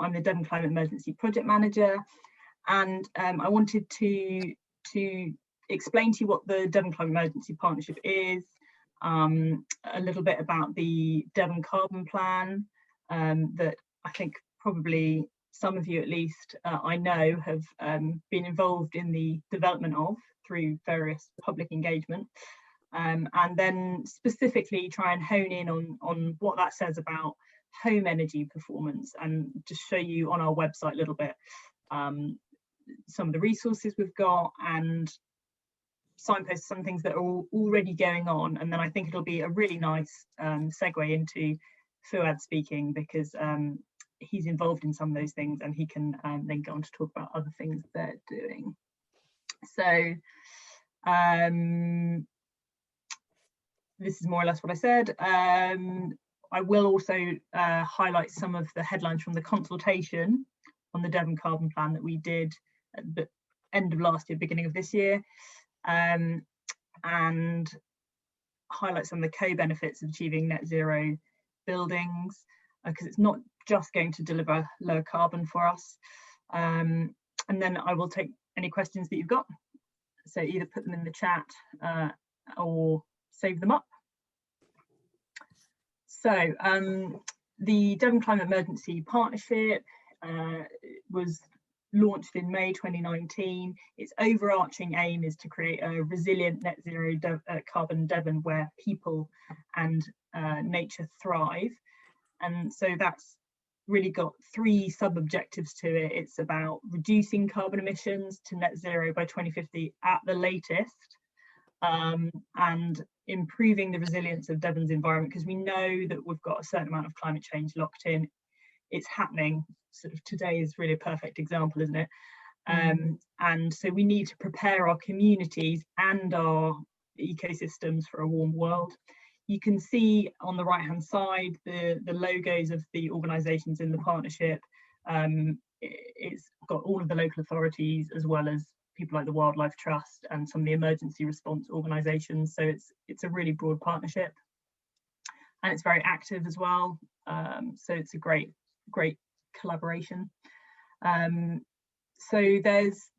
I'm the Devon Climate Emergency Project Manager, and I wanted to explain to you what the Devon Climate Emergency Partnership is, a little bit about the Devon Carbon Plan that I think probably some of you at least I know have been involved in the development of through various public engagement, and then specifically try and hone in on what that says about home energy performance, and just show you on our website a little bit some of the resources we've got and signpost some things that are already going on. And then I think it'll be a really nice segue into Fuad speaking, because he's involved in some of those things, and he can then go on to talk about other things they're doing. So this is more or less what I said. I will also highlight some of the headlines from the consultation on the Devon Carbon Plan that we did at the end of last year, beginning of this year, and highlight some of the co-benefits of achieving net zero buildings, because it's not just going to deliver lower carbon for us. And then I will take any questions that you've got, so either put them in the chat or save them up. So the Devon Climate Emergency Partnership was launched in May 2019. Its overarching aim is to create a resilient net zero carbon Devon where people and nature thrive. And so that's really got three sub-objectives to it. It's about reducing carbon emissions to net zero by 2050 at the latest, and improving the resilience of Devon's environment, because we know that we've got a certain amount of climate change locked in. It's happening. Sort of today is really a perfect example, isn't it? And so we need to prepare our communities and our ecosystems for a warm world. You can see on the right hand side the logos of the organisations in the partnership. It's got all of the local authorities, as well as people like the Wildlife Trust and some of the emergency response organisations. So it's a really broad partnership, and it's very active as well. So it's a great collaboration. So there's,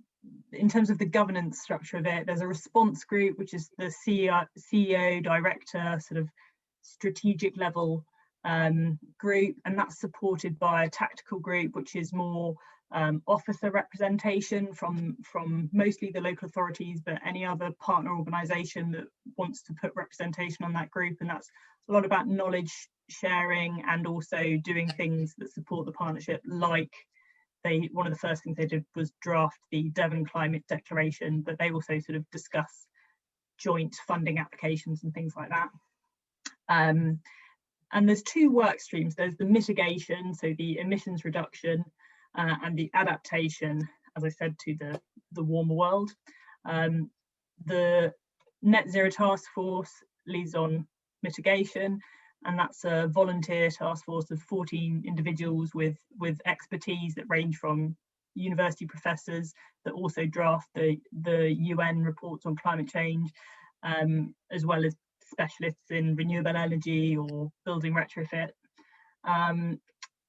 in terms of the governance structure of it, there's a response group, which is the CEO, director, sort of strategic level group, and that's supported by a tactical group, which is more officer representation from mostly the local authorities, but any other partner organisation that wants to put representation on that group. And that's a lot about knowledge sharing and also doing things that support the partnership, like one of the first things they did was draft the Devon Climate Declaration, but they also sort of discuss joint funding applications and things like that. And there's two work streams. There's the mitigation, so the emissions reduction, and the adaptation, as I said, to the warmer world. The Net Zero Task Force leads on mitigation, and that's a volunteer task force of 14 individuals with expertise that range from university professors that also draft the UN reports on climate change, as well as specialists in renewable energy or building retrofit.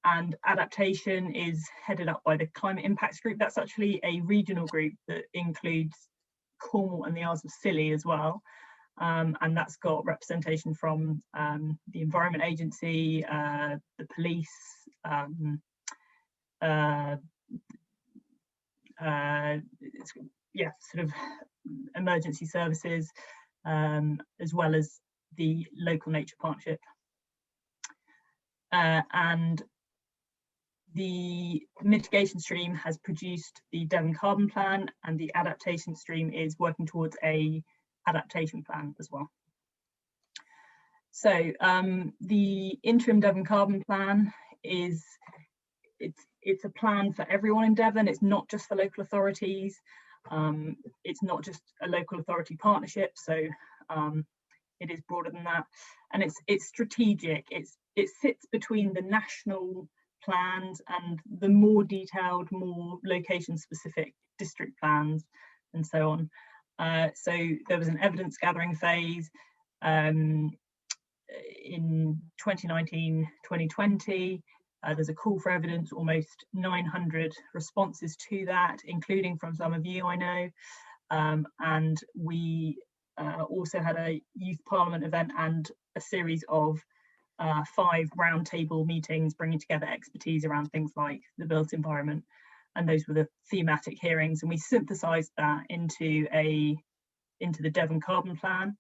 And adaptation is headed up by the Climate Impacts Group. That's actually a regional group that includes Cornwall and the Isles of Scilly as well. And that's got representation from the Environment Agency, the police, sort of emergency services, as well as the local nature partnership. And the mitigation stream has produced the Devon Carbon Plan, and the adaptation stream is working towards a adaptation plan as well. So the interim Devon Carbon Plan is it's a plan for everyone in Devon. It's not just for local authorities. It's not just a local authority partnership. So it is broader than that, and it's strategic. It sits between the national plans and the more detailed, more location-specific district plans, and so on. So there was an evidence gathering phase in 2019-2020, There's a call for evidence, almost 900 responses to that, including from some of you, I know. And we also had a youth parliament event and a series of 5 roundtable meetings bringing together expertise around things like the built environment, and those were the thematic hearings, and we synthesised that into the Devon Carbon Plan.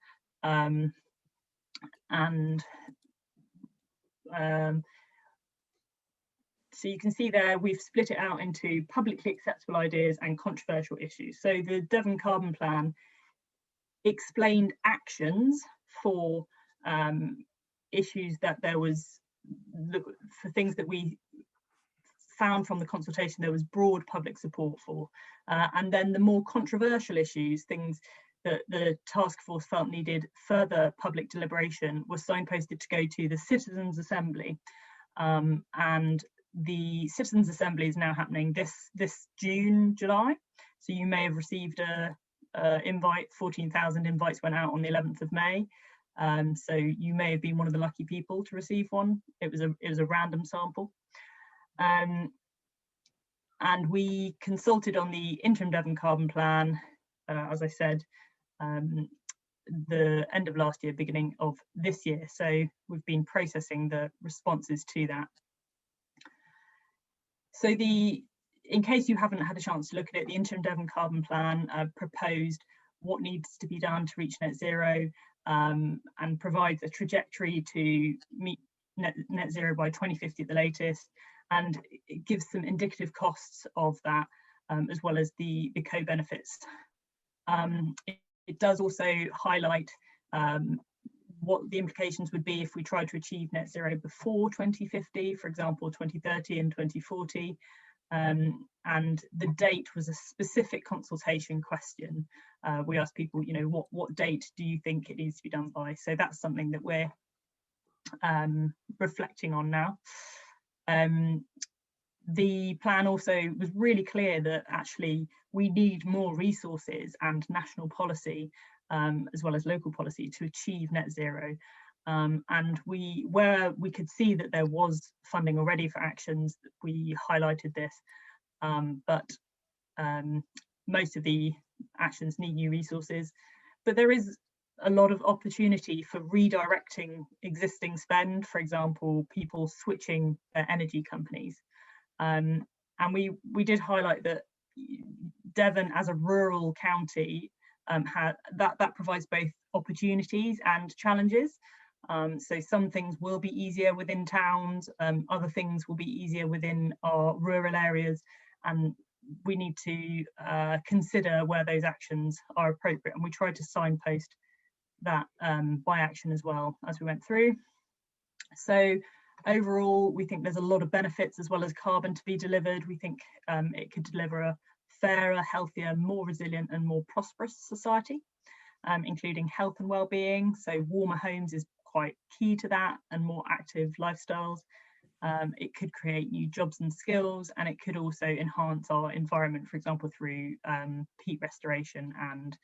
So you can see there we've split it out into publicly acceptable ideas and controversial issues. So the Devon Carbon Plan explained actions for issues that there was, for things that we found from the consultation there was broad public support for, and then the more controversial issues, things that the task force felt needed further public deliberation, were signposted to go to the Citizens' Assembly, and the Citizens' Assembly is now happening this June, July. So you may have received a invite. 14,000 invites went out on the 11th of May. So you may have been one of the lucky people to receive one. It was a random sample. And we consulted on the Interim Devon Carbon Plan, as I said, the end of last year, beginning of this year. So we've been processing the responses to that. So in case you haven't had a chance to look at it, the Interim Devon Carbon Plan proposed what needs to be done to reach net zero, and provides a trajectory to meet net zero by 2050 at the latest, and it gives some indicative costs of that, as well as the co-benefits. It does also highlight what the implications would be if we tried to achieve net zero before 2050, for example, 2030 and 2040. And the date was a specific consultation question. We asked people, you know, what date do you think it needs to be done by? So that's something that we're reflecting on now. The plan also was really clear that actually we need more resources and national policy, as well as local policy, to achieve net zero. And where we could see that there was funding already for actions, we highlighted this, but most of the actions need new resources. But there is a lot of opportunity for redirecting existing spend, for example, people switching their energy companies. And we did highlight that Devon, as a rural county, that provides both opportunities and challenges. So some things will be easier within towns, other things will be easier within our rural areas, and we need to consider where those actions are appropriate, and we tried to signpost that by action as well as we went through. So overall, we think there's a lot of benefits as well as carbon to be delivered. We think it could deliver a fairer, healthier, more resilient and more prosperous society, including health and well-being. So warmer homes is quite key to that, and more active lifestyles. It could create new jobs and skills, and it could also enhance our environment, for example, through peat restoration and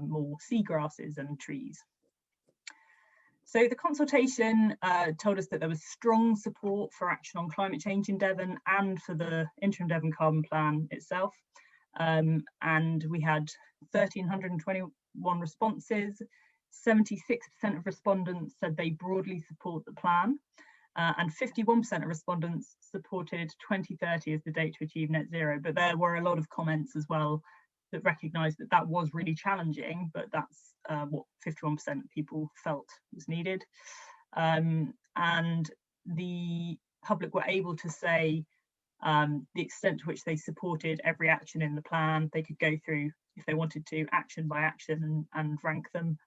more seagrasses and trees. So the consultation told us that there was strong support for action on climate change in Devon and for the Interim Devon Carbon Plan itself. And we had 1,321 responses. 76% of respondents said they broadly support the plan, and 51% of respondents supported 2030 as the date to achieve net zero. But there were a lot of comments as well that recognised that that was really challenging, but that's what 51% of people felt was needed. And the public were able to say the extent to which they supported every action in the plan. They could go through, if they wanted to, action by action and rank them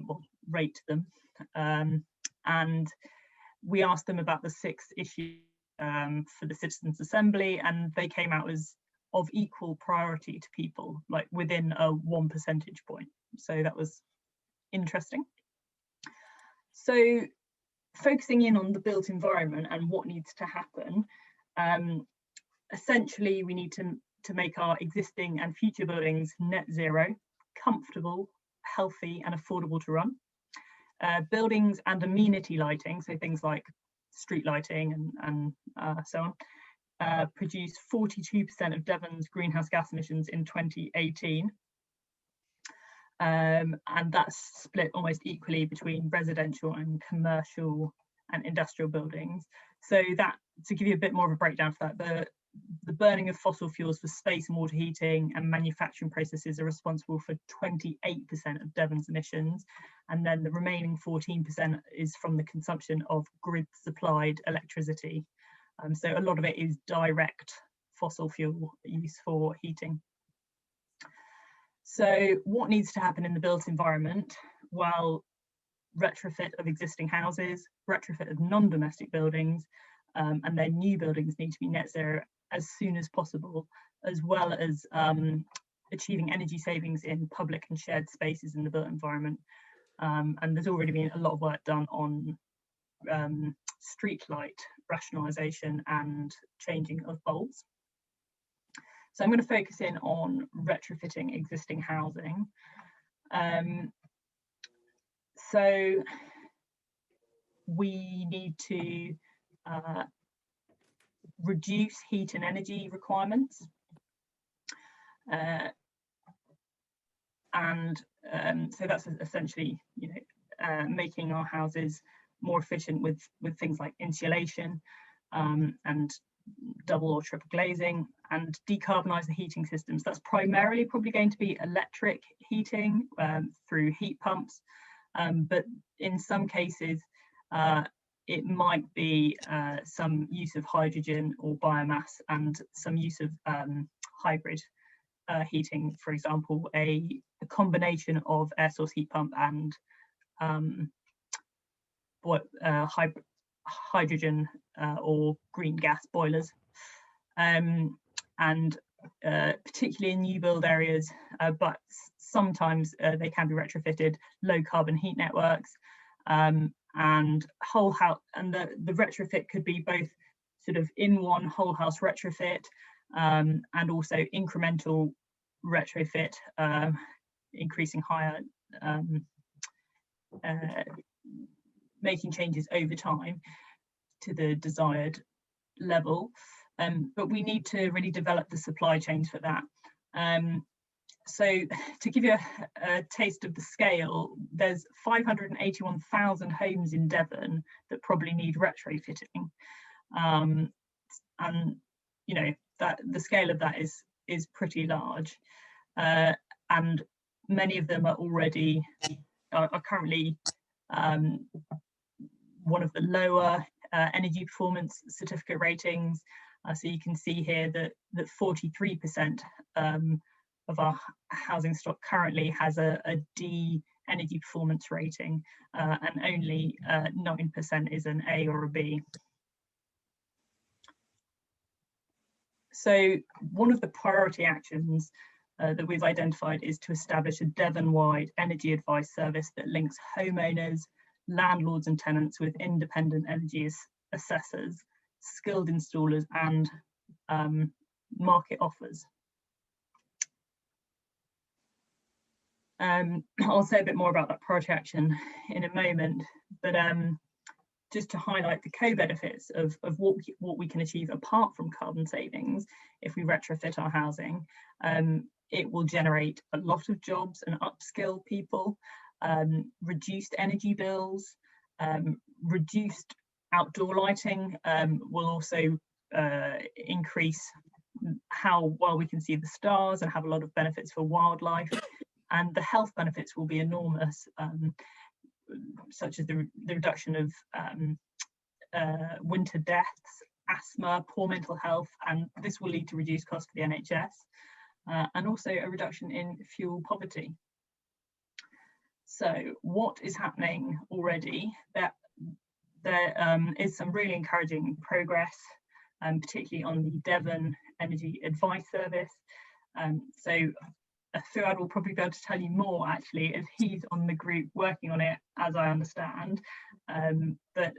or rate them. And we asked them about the 6 issues for the Citizens' Assembly, and they came out as of equal priority to people, like within a 1 percentage point. So that was interesting. So focusing in on the built environment and what needs to happen, essentially we need to make our existing and future buildings net zero, comfortable, healthy and affordable to run. Buildings and amenity lighting, so things like street lighting and so on, produced 42% of Devon's greenhouse gas emissions in 2018. And that's split almost equally between residential and commercial and industrial buildings. So that, to give you a bit more of a breakdown for that, the burning of fossil fuels for space and water heating and manufacturing processes are responsible for 28% of Devon's emissions, and then the remaining 14% is from the consumption of grid supplied electricity. So a lot of it is direct fossil fuel use for heating. So what needs to happen in the built environment? Well, retrofit of existing houses, retrofit of non-domestic buildings, and then new buildings need to be net zero as soon as possible, as well as achieving energy savings in public and shared spaces in the built environment. And there's already been a lot of work done on street light rationalisation and changing of bulbs. So I'm going to focus in on retrofitting existing housing. So we need to reduce heat and energy requirements, so that's essentially, making our houses more efficient with things like insulation and double or triple glazing, and decarbonise the heating systems. That's primarily probably going to be electric heating through heat pumps, but in some cases it might be some use of hydrogen or biomass and some use of hybrid heating, for example, a combination of air source heat pump and hydrogen or green gas boilers, and particularly in new build areas, but sometimes they can be retrofitted, low carbon heat networks, and whole house, and the retrofit could be both sort of in one whole house retrofit and also incremental retrofit, increasing higher, making changes over time to the desired level, but we need to really develop the supply chains for that. So to give you a taste of the scale, there's 581,000 homes in Devon that probably need retrofitting, and that the scale of that is pretty large, and many of them are currently one of the lower energy performance certificate ratings. So you can see here that 43% of our housing stock currently has a D energy performance rating, and only 9% is an A or a B. So one of the priority actions that we've identified is to establish a Devon-wide energy advice service that links homeowners, landlords and tenants with independent energy assessors, skilled installers and market offers. I'll say a bit more about that project action in a moment, but just to highlight the co-benefits of what we can achieve apart from carbon savings if we retrofit our housing. It will generate a lot of jobs and upskill people, reduced energy bills, reduced outdoor lighting will also increase how well we can see the stars and have a lot of benefits for wildlife, and the health benefits will be enormous, such as the reduction of winter deaths, asthma, poor mental health, and this will lead to reduced costs for the NHS, and also a reduction in fuel poverty. So what is happening already? There is some really encouraging progress, particularly on the Devon Energy Advice Service. So Fuad will probably be able to tell you more, actually, as he's on the group working on it, as I understand, but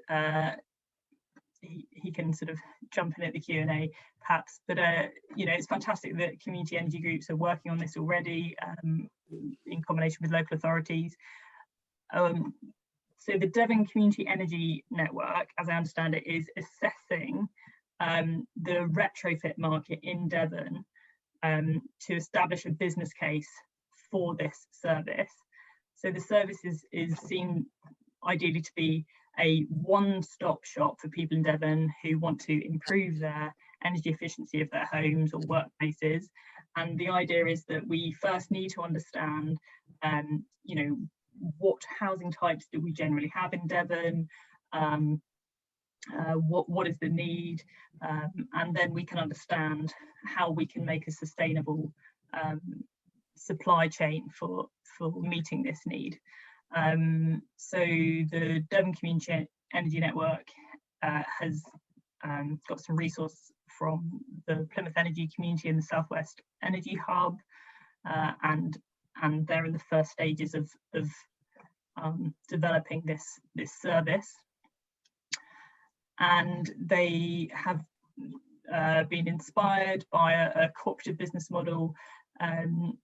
he can sort of jump in at the Q&A perhaps, but it's fantastic that community energy groups are working on this already in combination with local authorities. So the Devon Community Energy Network, as I understand it, is assessing the retrofit market in Devon to establish a business case for this service. So the service is seen ideally to be a one-stop shop for people in Devon who want to improve their energy efficiency of their homes or workplaces. And the idea is that we first need to understand, you know, what housing types do we generally have in Devon, what is the need, and then we can understand how we can make a sustainable supply chain for meeting this need. So the Devon Community Energy Network has got some resource from the Plymouth Energy Community and the Southwest Energy Hub, and they're in the first stages of developing this service. And they have been inspired by a cooperative business model called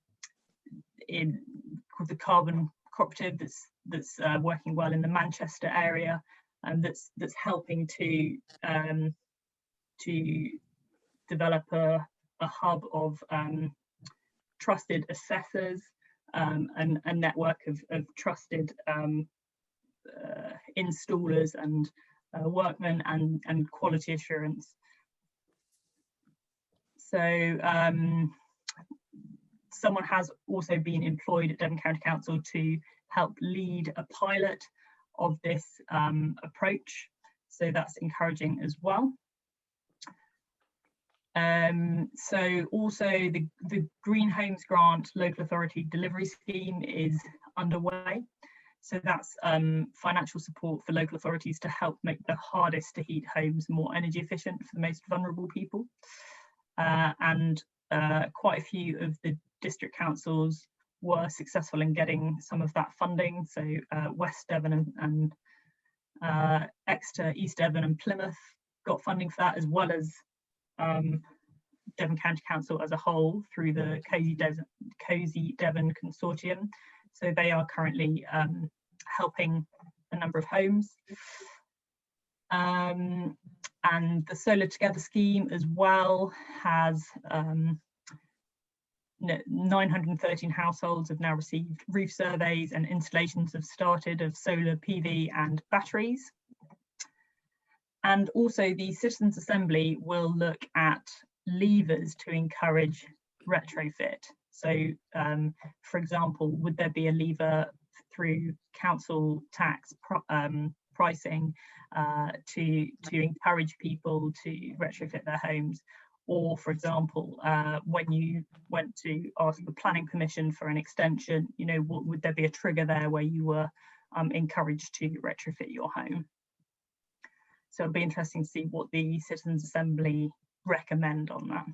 the Carbon Cooperative that's working well in the Manchester area, and that's helping to develop a hub of trusted assessors, and a network of trusted installers and workmen and quality assurance. So someone has also been employed at Devon County Council to help lead a pilot of this approach. So that's encouraging as well. So also the Green Homes Grant Local Authority Delivery Scheme is underway. So that's financial support for local authorities to help make the hardest to heat homes more energy efficient for the most vulnerable people. And quite a few of the district councils were successful in getting some of that funding. So West Devon and Exeter, East Devon and Plymouth got funding for that, as well as Devon County Council as a whole through the Cozy Devon Consortium. So they are currently helping a number of homes. And the Solar Together scheme as well has 913 households have now received roof surveys, and installations have started of solar PV and batteries. And also the Citizens Assembly will look at levers to encourage retrofit. So for example, would there be a lever through council tax pricing to encourage people to retrofit their homes? Or for example, when you went to ask the planning permission for an extension, you know, would there be a trigger there where you were encouraged to retrofit your home? So it'll be interesting to see what the Citizens Assembly recommend on that.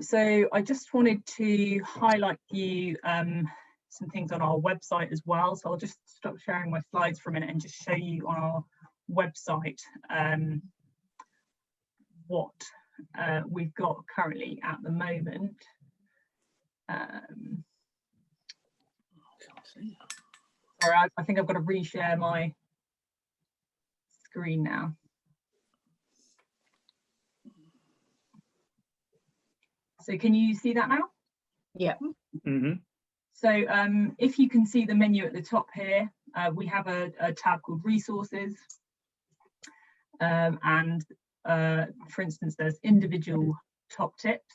So I just wanted to highlight for you some things on our website as well. So I'll just stop sharing my slides for a minute and just show you on our website what we've got currently at the moment. Sorry, I think I've got to reshare my screen now. So can you see that now? Yeah. Mm-hmm. So if you can see the menu at the top here, we have a tab called Resources. And for instance, there's individual top tips.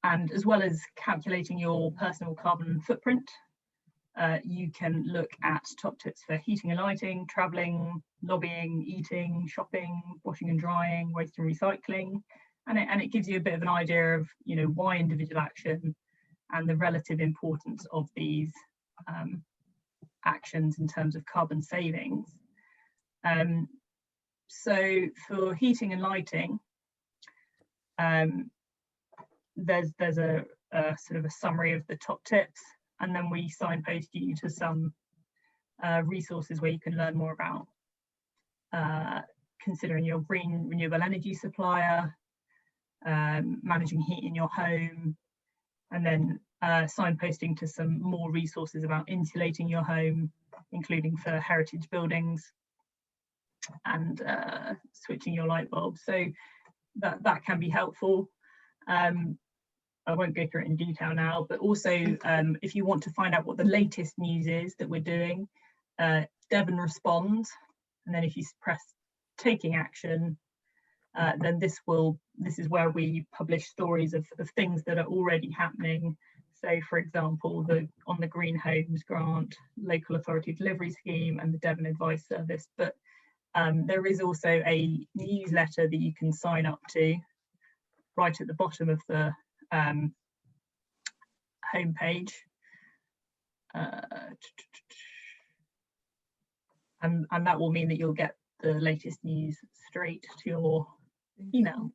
And as well as calculating your personal carbon footprint, you can look at top tips for heating and lighting, travelling, lobbying, eating, shopping, washing and drying, waste and recycling. And it gives you a bit of an idea of, you know, why individual action and the relative importance of these actions in terms of carbon savings. So for heating and lighting, there's a sort of a summary of the top tips, and then we signpost you to some resources where you can learn more about considering your green renewable energy supplier, managing heat in your home, and then signposting to some more resources about insulating your home, including for heritage buildings, and switching your light bulb. So that can be helpful. I won't go through it in detail now, but also if you want to find out what the latest news is that we're doing, Devon responds, and then if you press taking action, then this is where we publish stories of things that are already happening. So, for example, on the Green Homes Grant, Local Authority Delivery Scheme, and the Devon Advice Service. But there is also a newsletter that you can sign up to right at the bottom of the homepage. And that will mean that you'll get the latest news straight to your email.